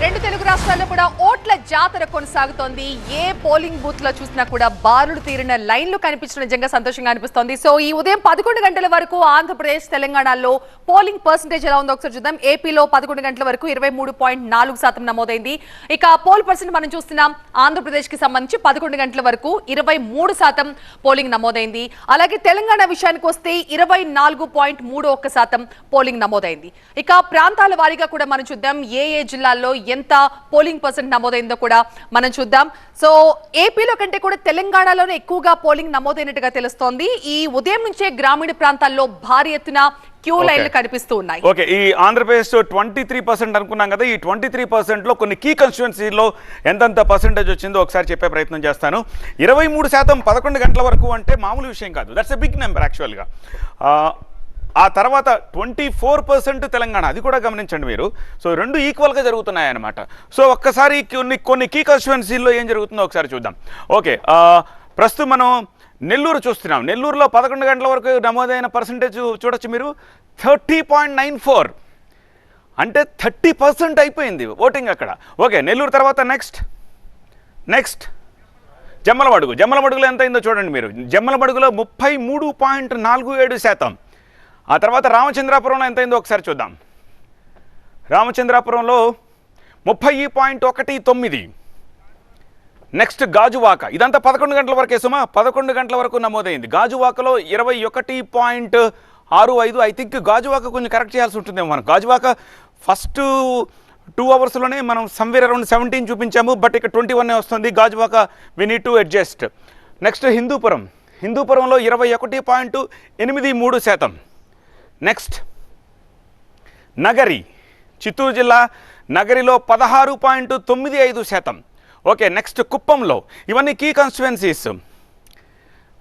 రెండు తెలుగు రాష్ట్రాల్లో కూడా ఓట్ల జాతర కొనసాగుతోంది. ఏ పోలింగ్ బూత్ లో చూసినా కూడా బారులు తీరిన లైన్లు కనిపించడం నిజంగా సంతోషంగా అనిపిస్తోంది. సో ఈ ఉదయం 11 గంటల వరకు ఆంధ్రప్రదేశ్ తెలంగాణలో పోలింగ్ పర్సెంటేజ్ ఎలా ఉందో ఒకసారి చూద్దాం. ఏపీలో 11 గంటల వరకు 23.4% నమోదైంది. ఇక పోల్ పర్సెంట్ మనం చూస్తున్నాం. ఆంధ్రప్రదేశ్ కి సంబంధించి 11 గంటల వరకు 23% పోలింగ్ నమోదైంది. అలాగే తెలంగాణ విషయానికి వస్తే 24.31% పోలింగ్ నమోదైంది. ఇక ప్రాంతాల వారీగా కూడా మనం చూద్దాం. ఏ జిల్లాల్లో ఎంత పోలింగ్ పర్సెంట్ నమోదైందో కూడా మనం చూద్దాం. సో ఏపీలో కంటే కూడా తెలంగాణలోనే ఎక్కువగా పోలింగ్ నమోదైనట్టుగా తెలుస్తోంది. ఈ ఉదయం నుంచే గ్రామీణ ప్రాంతాల్లో భారీ ఎత్తున క్యూ లైన్లు కనిపిస్తూ ఉన్నాయి. ఓకే, ఈ ఆంధ్రప్రదేశ్ 23% అనుకున్నాం కదా. ఈ 23% లో కొన్ని కీ కాన్స్టిట్యుయెన్సీలో ఎంతంత పర్సెంటేజ్ వచ్చిందో ఒకసారి చెప్పే ప్రయత్నం చేస్తాను. 23% 11 గంటల వరకు అంటే మామూలు విషయం కాదు. దట్స్ ఎ బిగ్ నెంబర్ యాక్చువల్గా. ఆ తర్వాత 24% తెలంగాణ, అది కూడా గమనించండి మీరు. సో రెండు ఈక్వల్గా జరుగుతున్నాయి అన్నమాట. సో ఒక్కసారి కొన్ని కీ కాన్స్టిట్యుయెన్సీల్లో ఏం జరుగుతుందో ఒకసారి చూద్దాం. ఓకే, ప్రస్తుతం మనం నెల్లూరు చూస్తున్నాం. నెల్లూరులో 11 గంటల వరకు నమోదైన పర్సంటేజ్ చూడొచ్చు మీరు, 30.94, అంటే 30% అయిపోయింది ఓటింగ్ అక్కడ. ఓకే, నెల్లూరు తర్వాత నెక్స్ట్ జమ్మలమడుగులో ఎంత అయిందో చూడండి మీరు. జమ్మలమడుగులో 33.47%. ఆ తర్వాత రామచంద్రాపురంలో ఎంత అయిందో ఒకసారి చూద్దాం. రామచంద్రాపురంలో 30.19. నెక్స్ట్ గాజువాక, ఇదంతా 11 గంటల వరకే సుమా, 11 గంటల వరకు నమోదైంది. గాజువాకలో 21.65. ఐ థింక్ గాజువాక కొంచెం కరెక్ట్ చేయాల్సి ఉంటుందేమో మనం. గాజువాక ఫస్ట్ 2 అవర్స్లోనే మనం సమ్వేర్ అరౌండ్ 17 చూపించాము, బట్ ఇక్కడ 21 వస్తుంది. Gajuwaka we need to adjust. Next హిందూపురంలో 21.83%. నెక్స్ట్ నగరి, చిత్తూరు జిల్లా నగరిలో 16.95%. ఓకే, నెక్స్ట్ కుప్పంలో, ఇవన్నీ కీ కాన్స్టిట్యుయెన్సీస్.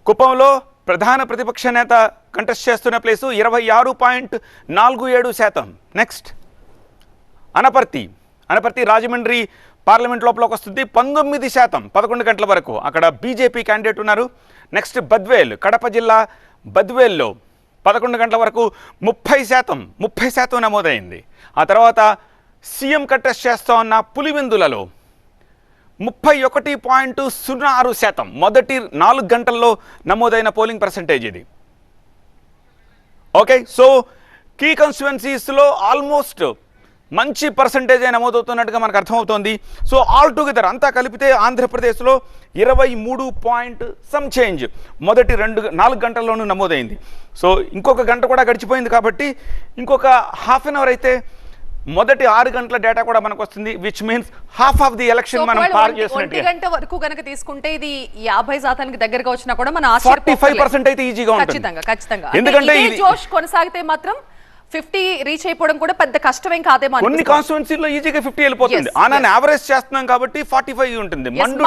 కుప్పంలో ప్రధాన ప్రతిపక్ష నేత కంటెస్ట్ చేస్తున్న place 26.47%. Next Anaparthi Rajahmundry parliament లోపలికి వస్తుంది, 19%, 11 గంటల వరకు. అక్కడ బీజేపీ క్యాండిడేట్ ఉన్నారు. నెక్స్ట్ బద్వేల్, కడప జిల్లా బద్వేల్లో 11 గంటల వరకు 30% నమోదైంది. ఆ తర్వాత సీఎం కంటెస్ట్ చేస్తూ ఉన్న పులివెందులలో 31.06%, మొదటి 4 గంటల్లో నమోదైన పోలింగ్ పర్సంటేజ్ ఇది. ఓకే, సో కీ కాన్స్టిట్యుయెన్సీస్లో ఆల్మోస్ట్ మంచి పర్సంటేజ్ నమోదవుతున్నట్టుగా మనకు అర్థమవుతోంది. సో ఆల్ టుగెదర్ అంతా కలిపితే ఆంధ్రప్రదేశ్లో 23 మొదటి 4 గంటల్లోనూ నమోదైంది. సో ఇంకొక గంట కూడా గడిచిపోయింది కాబట్టి ఇంకొక హాఫ్ అన్ అవర్ అయితే మొదటి 6 గంటల డేటా కూడా మనకు వస్తుంది, which means half of the election మనం పార్ చేసినట్టు. 1 గంట వరకు కనుక తీసుకుంటే ఇది 50% దగ్గరగా వచ్చినా కూడా మన 45% అయితే ఈజీగా ఉంటుంది ఖచ్చితంగా. ఎందుకంటే ఈ జోష్ కొనసాగితే మాత్రం 50 రీచ్ అయిపోవడం కూడా పెద్ద కష్టమేం కాదేమో. కొన్ని కాన్స్టిట్యుయెన్సీలో ఈజీగా 50 వెళ్ళిపోతుంది. ఆన్ యావరేజ్ చేస్తున్నాం కాబట్టి 45 ఉంటుంది. మండు